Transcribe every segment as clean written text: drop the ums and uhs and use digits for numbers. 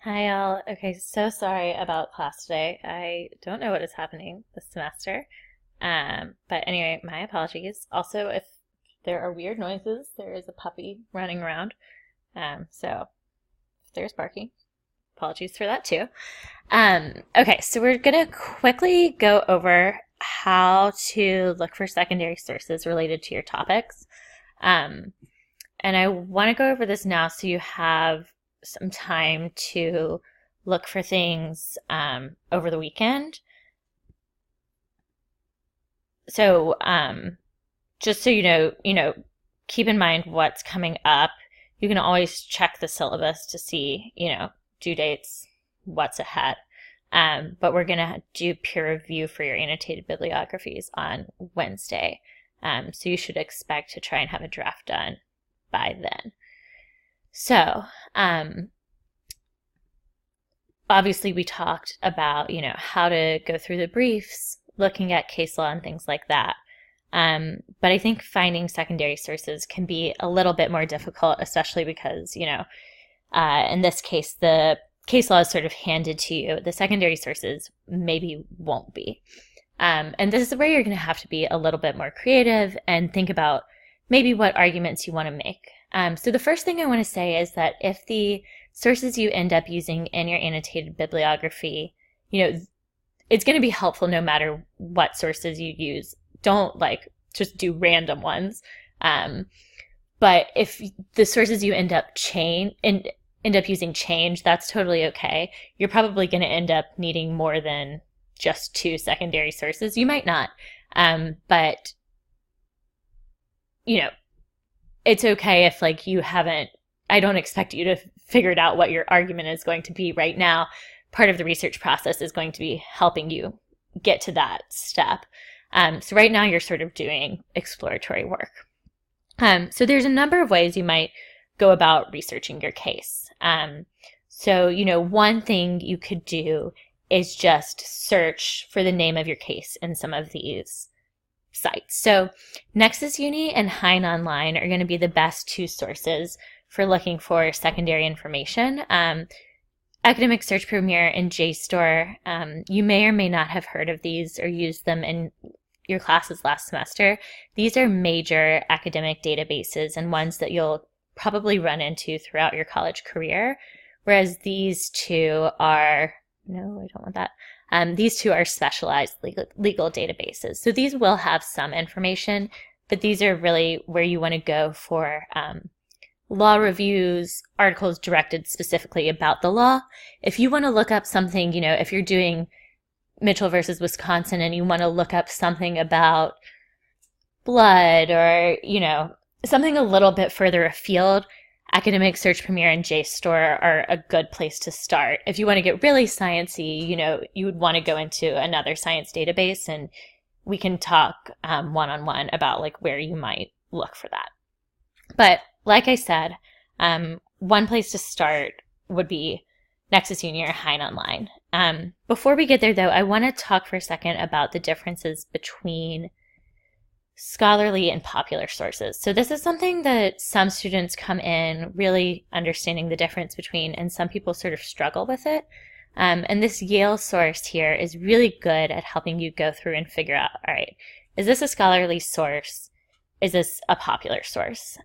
Hi all. Okay, so sorry about class today. I don't know what is happening this semester. But anyway, my apologies. Also, if there are weird noises, there is a puppy running around. So if there's barking, apologies for that too. Okay, so we're gonna quickly go over how to look for secondary sources related to your topics. Um, and I want to go over this now so you have some time to look for things over the weekend. So just so keep in mind what's coming up. You can always check the syllabus to see, due dates, what's ahead. But we're going to do peer review for your annotated bibliographies on Wednesday. So you should expect to try and have a draft done by then. So, obviously we talked about, how to go through the briefs, looking at case law and things like that. But I think finding secondary sources can be a little bit more difficult, especially because, in this case, the case law is sort of handed to you. The secondary sources maybe won't be. And this is where you're going to have to be a little bit more creative and think about maybe what arguments you want to make. So the first thing I want to say is that if the sources you end up using in your annotated bibliography, it's going to be helpful no matter what sources you use. Don't just do random ones. But if the sources you end up using change, that's totally okay. You're probably going to end up needing more than just two secondary sources. You might not. But it's okay if you haven't, I don't expect you to figure out what your argument is going to be right now. Part of the research process is going to be helping you get to that step. So right now you're sort of doing exploratory work. So there's a number of ways you might go about researching your case. So one thing you could do is just search for the name of your case in some of these sites. So Nexus Uni and Hein Online are going to be the best two sources for looking for secondary information. Academic Search Premier and JSTOR, you may or may not have heard of these or used them in your classes last semester. These are major academic databases and ones that you'll probably run into throughout your college career, whereas these two are, no, I don't want that. These two are specialized legal databases. So these will have some information, but these are really where you want to go for law reviews, articles directed specifically about the law. If you want to look up something, if you're doing Mitchell versus Wisconsin and you want to look up something about blood or, something a little bit further afield, Academic Search Premier and JSTOR are a good place to start. If you want to get really sciencey, you would want to go into another science database, and we can talk one-on-one about where you might look for that. But like I said, one place to start would be Nexus Uni or Hein Online. Before we get there, though, I want to talk for a second about the differences between scholarly and popular sources. So this is something that some students come in really understanding the difference between, and some people sort of struggle with it. And this Yale source here is really good at helping you go through and figure out, all right, is this a scholarly source? Is this a popular source?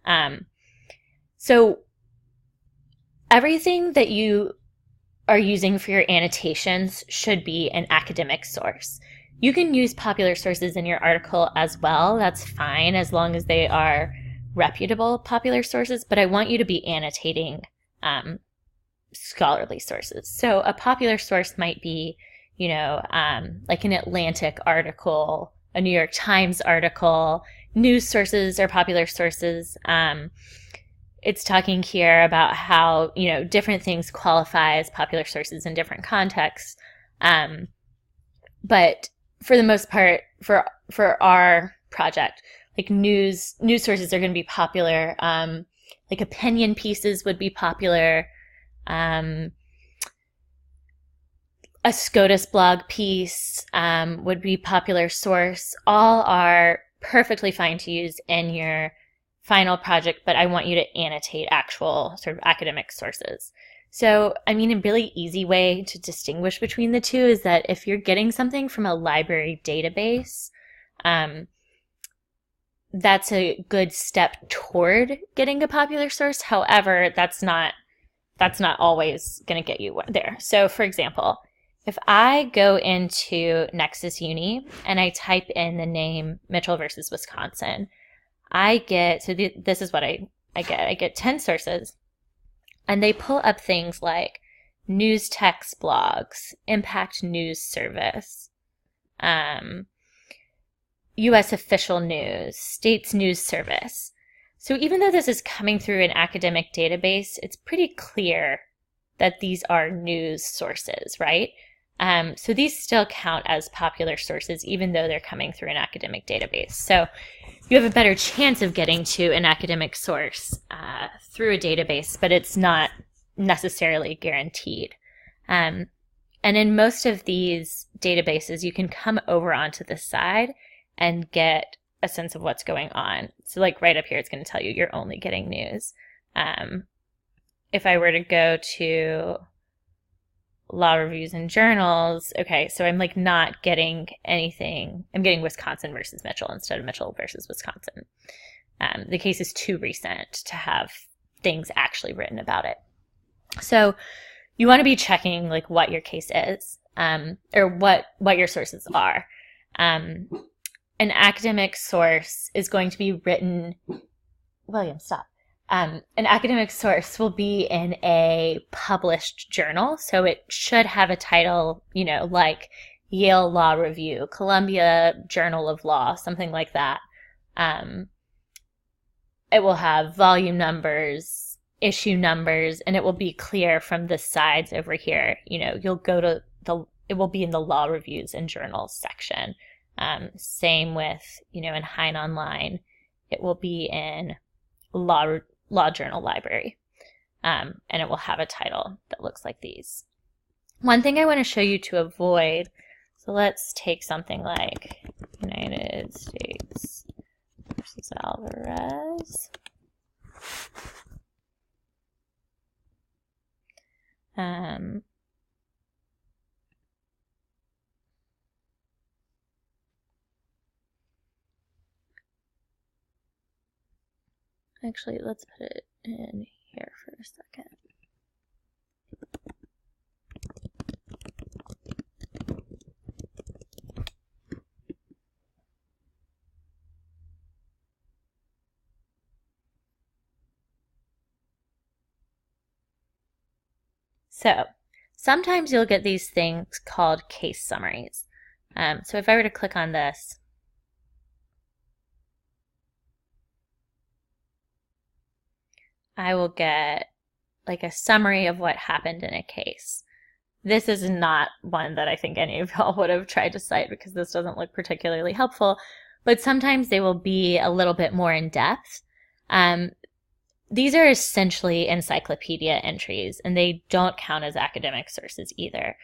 So everything that you are using for your annotations should be an academic source. You can use popular sources in your article as well. That's fine as long as they are reputable popular sources, but I want you to be annotating scholarly sources. So a popular source might be, like an Atlantic article, a New York Times article. News sources are popular sources. It's talking here about how, different things qualify as popular sources in different contexts. But for the most part, for our project, news sources are going to be popular. Opinion pieces would be popular. A SCOTUS blog piece would be popular source. All are perfectly fine to use in your final project, but I want you to annotate actual sort of academic sources. So, I mean, a really easy way to distinguish between the two is that if you're getting something from a library database, that's a good step toward getting a popular source. However, that's not always going to get you there. So, for example, if I go into Nexus Uni and I type in the name Mitchell versus Wisconsin, I get, so this is what I get. I get 10 sources, and they pull up things like news text blogs, Impact News Service, U.S. Official News, States News Service. So even though this is coming through an academic database, it's pretty clear that these are news sources, right? So these still count as popular sources, even though they're coming through an academic database. So you have a better chance of getting to an academic source through a database, but it's not necessarily guaranteed. And in most of these databases, you can come over onto the side and get a sense of what's going on. So like right up here, it's going to tell you you're only getting news. If I were to go to law reviews and journals, okay, so I'm like not getting anything. I'm getting Wisconsin versus Mitchell instead of Mitchell versus Wisconsin. The case is too recent to have things actually written about it. So you want to be checking like what your case is, or what your sources are. An academic source is going to be written, William, stop. An academic source will be in a published journal, so it should have a title, like Yale Law Review, Columbia Journal of Law, something like that. It will have volume numbers, issue numbers, and it will be clear from the sides over here. You'll go to it will be in the law reviews and journals section. Same with, in Hein Online, it will be in Law Journal Library, and it will have a title that looks like these. One thing I want to show you to avoid, so let's take something like United States versus Alvarez. Actually, let's put it in here for a second. So sometimes you'll get these things called case summaries. So if I were to click on this, I will get like a summary of what happened in a case. This is not one that I think any of y'all would have tried to cite because this doesn't look particularly helpful, but sometimes they will be a little bit more in depth. These are essentially encyclopedia entries, and they don't count as academic sources either.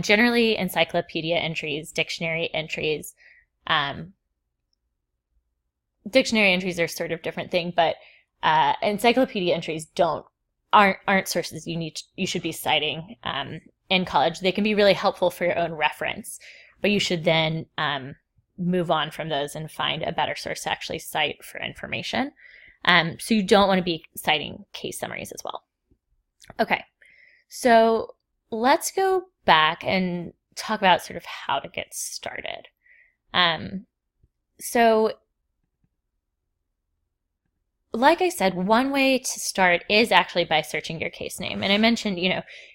Generally, encyclopedia entries, dictionary entries are sort of different thing, but encyclopedia entries aren't sources you should be citing in college. They can be really helpful for your own reference, but you should then move on from those and find a better source to actually cite for information. So you don't want to be citing case summaries as well. Okay, so let's go back and talk about sort of how to get started. So like I said, one way to start is actually by searching your case name. And I mentioned,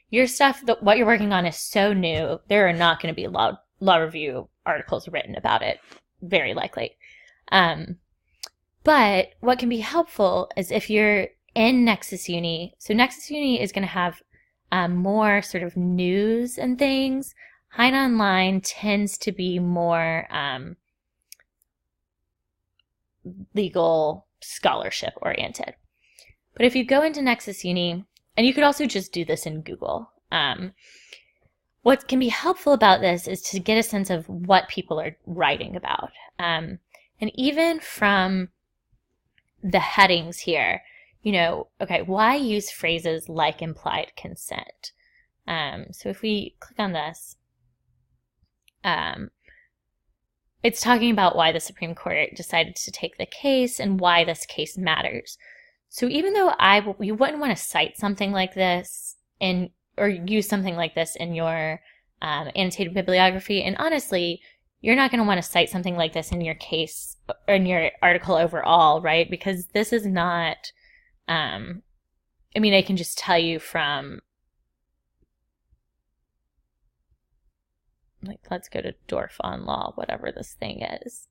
your stuff, what you're working on is so new, there are not going to be law review articles written about it, very likely. But what can be helpful is if you're in Nexus Uni, so Nexus Uni is going to have more sort of news and things. Hein Online tends to be more legal scholarship oriented. But if you go into Nexus Uni, and you could also just do this in Google, what can be helpful about this is to get a sense of what people are writing about. And even from the headings here, okay, why use phrases like implied consent? So if we click on this, it's talking about why the Supreme Court decided to take the case and why this case matters. So even though you wouldn't want to cite something like this or use something like this in your annotated bibliography, and honestly, you're not going to want to cite something like this in your case or in your article overall, right? Because this is not, I can just tell you from, let's go to Dorfan Law, whatever this thing is.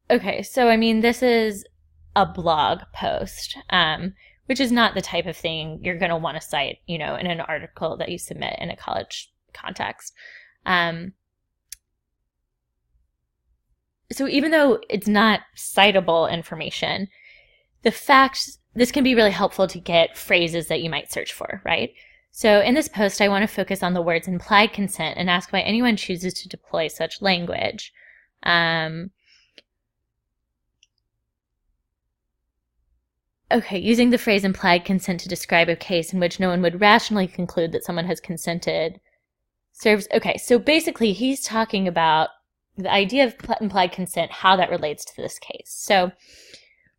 Okay, so this is a blog post, which is not the type of thing you're going to want to cite, in an article that you submit in a college context. So even though it's not citable information, this can be really helpful to get phrases that you might search for, right? So in this post, I want to focus on the words implied consent and ask why anyone chooses to deploy such language. Okay, using the phrase implied consent to describe a case in which no one would rationally conclude that someone has consented serves... Okay, so basically he's talking about the idea of implied consent, how that relates to this case. So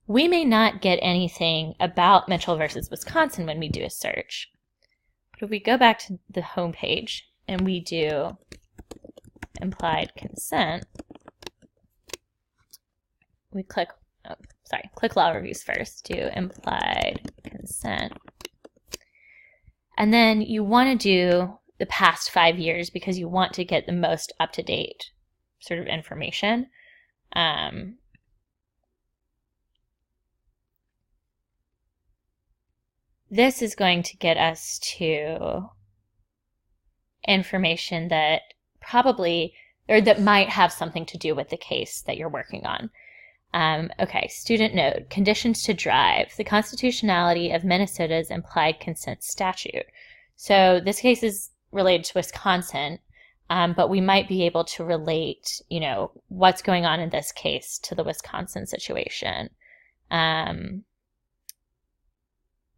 we may not get anything about Mitchell versus Wisconsin when we do a search. But if we go back to the home page and we do implied consent, we click law reviews first, do implied consent. And then you want to do the past 5 years because you want to get the most up-to-date sort of information. This is going to get us to information that that might have something to do with the case that you're working on. Okay, student note, conditions to drive, the constitutionality of Minnesota's implied consent statute. So this case is related to Wisconsin, but we might be able to relate, what's going on in this case to the Wisconsin situation.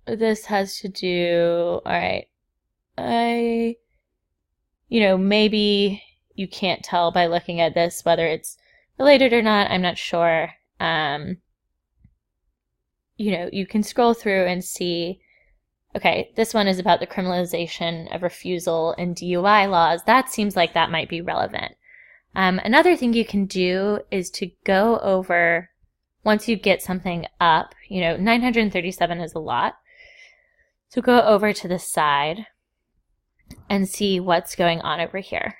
This has to do, all right, maybe you can't tell by looking at this whether it's related or not. I'm not sure. You can scroll through and see, okay, this one is about the criminalization of refusal in DUI laws. That seems like that might be relevant. Another thing you can do is to go over, once you get something up, 937 is a lot. So go over to the side and see what's going on over here.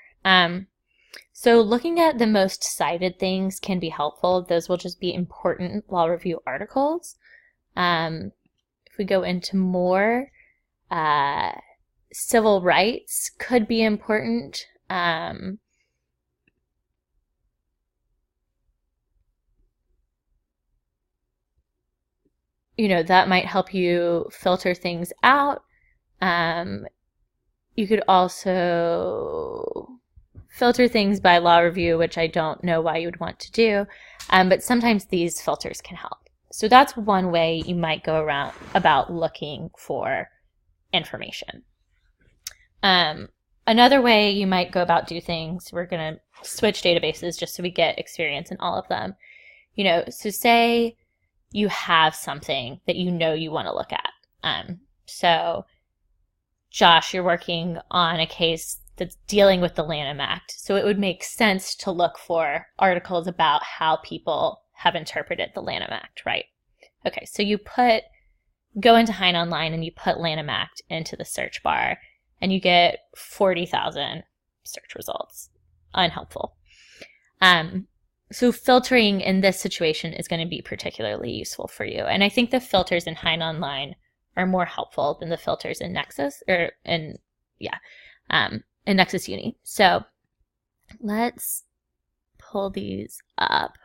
So looking at the most cited things can be helpful. Those will just be important law review articles. If we go into more, civil rights could be important. That might help you filter things out. You could also filter things by law review, which I don't know why you would want to do, but sometimes these filters can help. So that's one way you might go about looking for information. Another way you might go about do things, we're going to switch databases just so we get experience in all of them. So say you have something that you want to look at. So Josh, you're working on a case that's dealing with the Lanham Act. So it would make sense to look for articles about how people have interpreted the Lanham Act, right? Okay, so you go into Hein Online and you put Lanham Act into the search bar and you get 40,000 search results. Unhelpful. So filtering in this situation is going to be particularly useful for you. And I think the filters in Hein Online are more helpful than the filters in Nexus in Nexus Uni. So let's pull these up.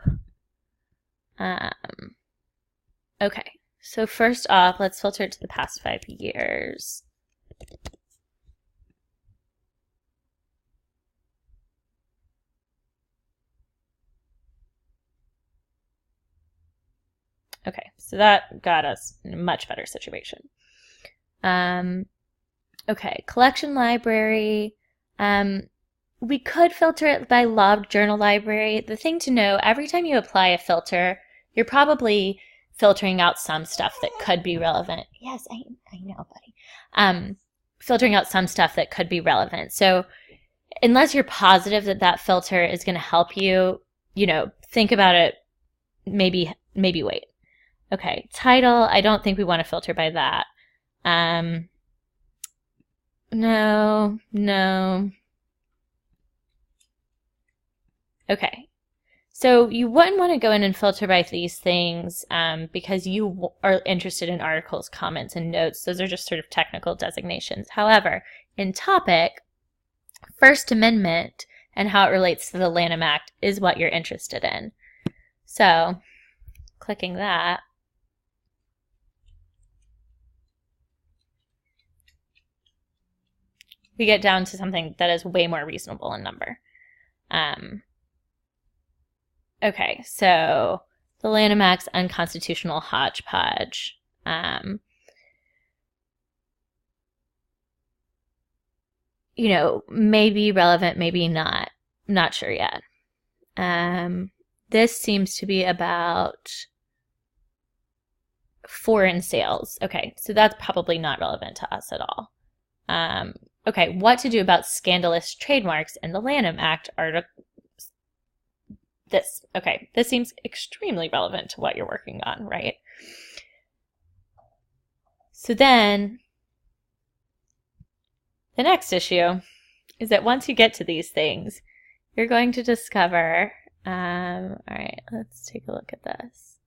Okay, so first off, let's filter it to the past 5 years. Okay, so that got us in a much better situation. Okay, collection library. We could filter it by logged journal library. The thing to know, every time you apply a filter, you're probably filtering out some stuff that could be relevant. Yes, I know, buddy. Filtering out some stuff that could be relevant. So unless you're positive that that filter is going to help you, think about it, maybe wait. Okay, title, I don't think we want to filter by that. No. Okay. So you wouldn't want to go in and filter by these things because you are interested in articles, comments, and notes. Those are just sort of technical designations. However, in topic, First Amendment and how it relates to the Lanham Act is what you're interested in. So, clicking that. We get down to something that is way more reasonable in number. Okay, so the Lanham Act's unconstitutional hodgepodge. Maybe relevant, maybe not. Not sure yet. This seems to be about foreign sales. Okay, so that's probably not relevant to us at all. Okay, what to do about scandalous trademarks in the Lanham Act article. This seems extremely relevant to what you're working on, right? So then, the next issue is that once you get to these things, you're going to discover, all right, let's take a look at this.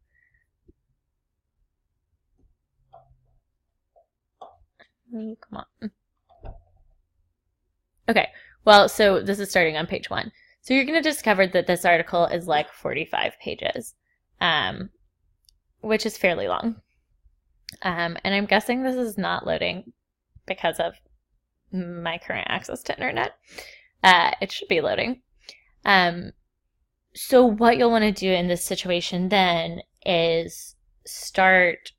Oh, come on. Okay, well, so this is starting on page 1. So you're going to discover that this article is like 45 pages, which is fairly long. And I'm guessing this is not loading because of my current access to internet. It should be loading. So what you'll want to do in this situation then is start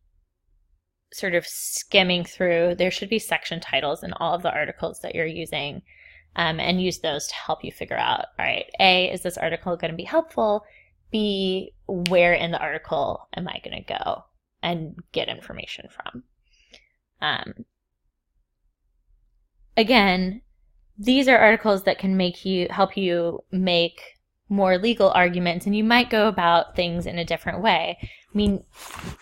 sort of skimming through. There should be section titles in all of the articles that you're using, and use those to help you figure out, all right, A, is this article going to be helpful? B, where in the article am I going to go and get information from? Again, these are articles that can help you make more legal arguments, and you might go about things in a different way. I mean,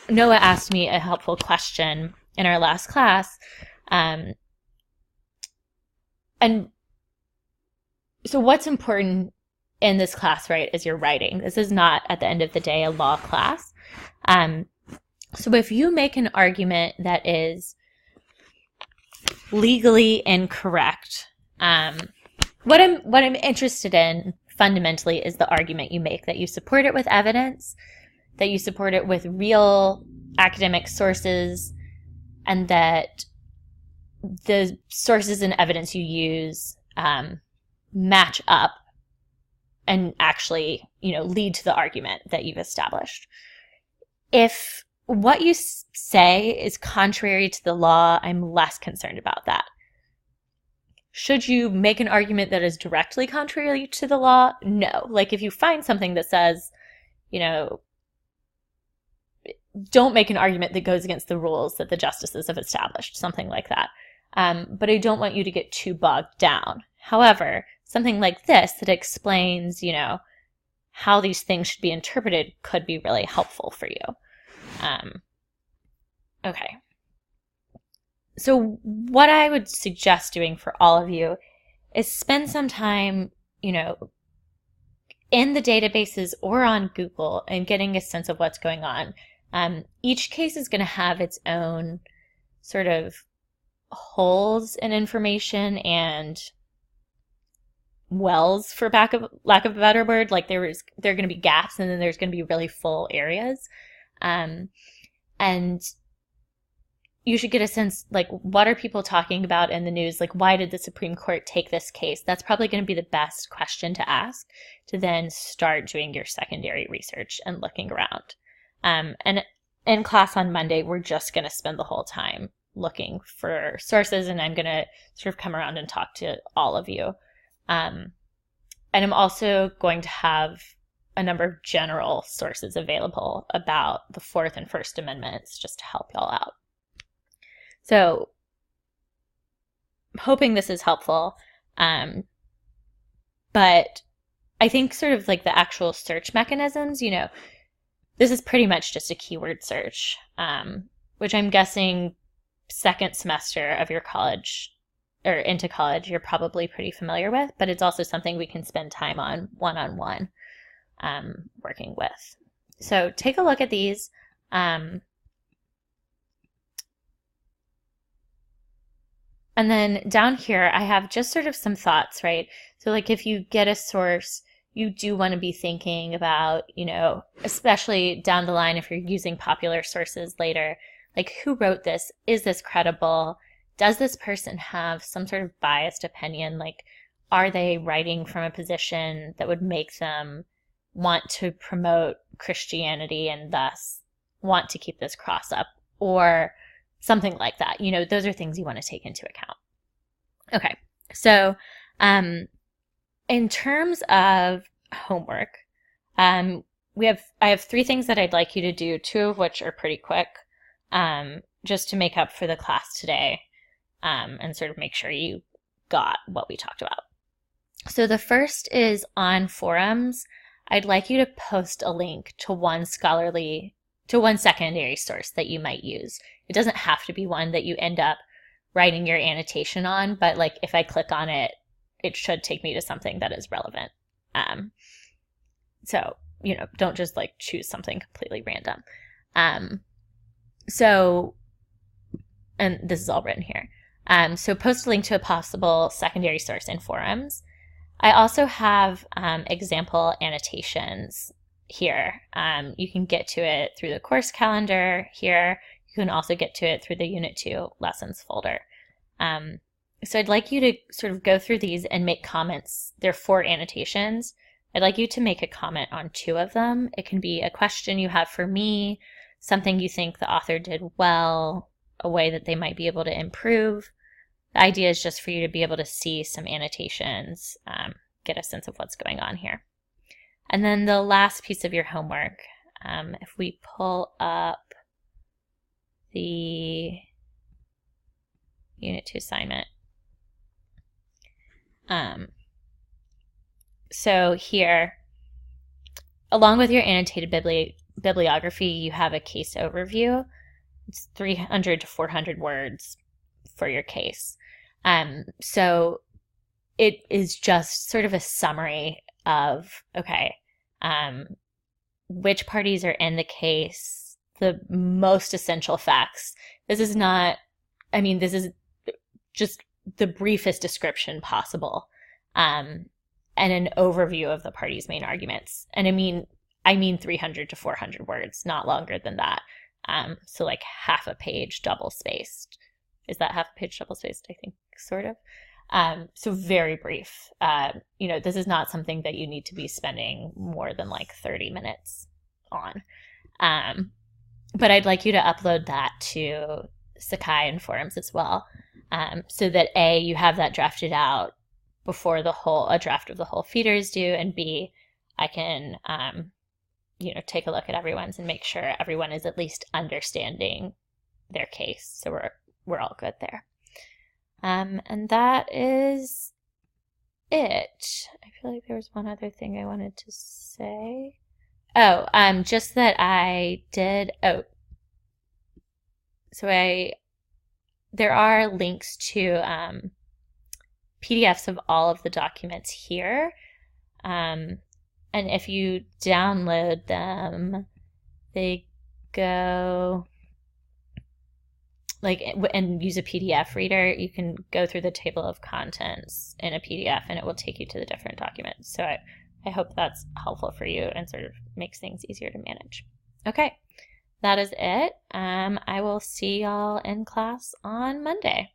Noah asked me a helpful question in our last class, and so what's important in this class, right, is your writing. This is not, at the end of the day, a law class. So if you make an argument that is legally incorrect, what I'm interested in fundamentally is the argument you make, that you support it with evidence, that you support it with real academic sources, and that the sources and evidence you use match up and actually, lead to the argument that you've established. If what you say is contrary to the law, I'm less concerned about that. Should you make an argument that is directly contrary to the law? No. Like if you find something that says, don't make an argument that goes against the rules that the justices have established, something like that. But I don't want you to get too bogged down. However, something like this that explains, how these things should be interpreted could be really helpful for you. Okay. So what I would suggest doing for all of you is spend some time, in the databases or on Google and getting a sense of what's going on. Each case is going to have its own sort of holes in information and wells, for lack of a better word. Like there are going to be gaps, and then there's going to be really full areas. And you should get a sense, like, what are people talking about in the news? Like, why did the Supreme Court take this case? That's probably going to be the best question to ask to then start doing your secondary research and looking around. And in class on Monday, we're just going to spend the whole time looking for sources, and I'm going to sort of come around and talk to all of you. And I'm also going to have a number of general sources available about the Fourth and First Amendments just to help y'all out. So, hoping this is helpful. But I think sort of like the actual search mechanisms, this is pretty much just a keyword search, which I'm guessing second semester of your college or into college, you're probably pretty familiar with, but it's also something we can spend time on one-on-one working with. So take a look at these. And then down here, I have just sort of some thoughts, right? So like if you get a source, you do want to be thinking about, especially down the line if you're using popular sources later, like who wrote this? Is this credible? Does this person have some sort of biased opinion? Like, are they writing from a position that would make them want to promote Christianity and thus want to keep this cross up? Or something like that. Those are things you want to take into account. Okay, so in terms of homework, I have 3 things that I'd like you to do, 2 of which are pretty quick, just to make up for the class today, and sort of make sure you got what we talked about. So the first is on forums. I'd like you to post a link to one secondary source that you might use. It doesn't have to be one that you end up writing your annotation on, but like if I click on it, it should take me to something that is relevant. So, don't just like choose something completely random. And this is all written here. So post a link to a possible secondary source in forums. I also have example annotations here. You can get to it through the course calendar here. You can also get to it through the Unit 2 lessons folder. So I'd like you to sort of go through these and make comments. There are 4 annotations. I'd like you to make a comment on 2 of them. It can be a question you have for me, something you think the author did well, a way that they might be able to improve. The idea is just for you to be able to see some annotations, get a sense of what's going on here. And then the last piece of your homework, if we pull up the Unit 2 assignment. So here, along with your annotated bibliography, you have a case overview. It's 300 to 400 words for your case. So it is just sort of a summary of, which parties are in the case, the most essential facts. This is just the briefest description possible, and an overview of the parties' main arguments. And I mean 300 to 400 words, not longer than that. So like half a page double-spaced. Is that half a page double-spaced? I think, sort of. So very brief. This is not something that you need to be spending more than like 30 minutes on. But I'd like you to upload that to Sakai and forums as well, so that A, you have that drafted out before a draft of the whole feeder is due, and B, I can take a look at everyone's and make sure everyone is at least understanding their case. So we're all good there. And that is it. I feel like there was one other thing I wanted to say. Just that I did. There are links to PDFs of all of the documents here. And if you download them, they go and use a PDF reader, you can go through the table of contents in a PDF and it will take you to the different documents. So I hope that's helpful for you and sort of makes things easier to manage. Okay, that is it. I will see y'all in class on Monday.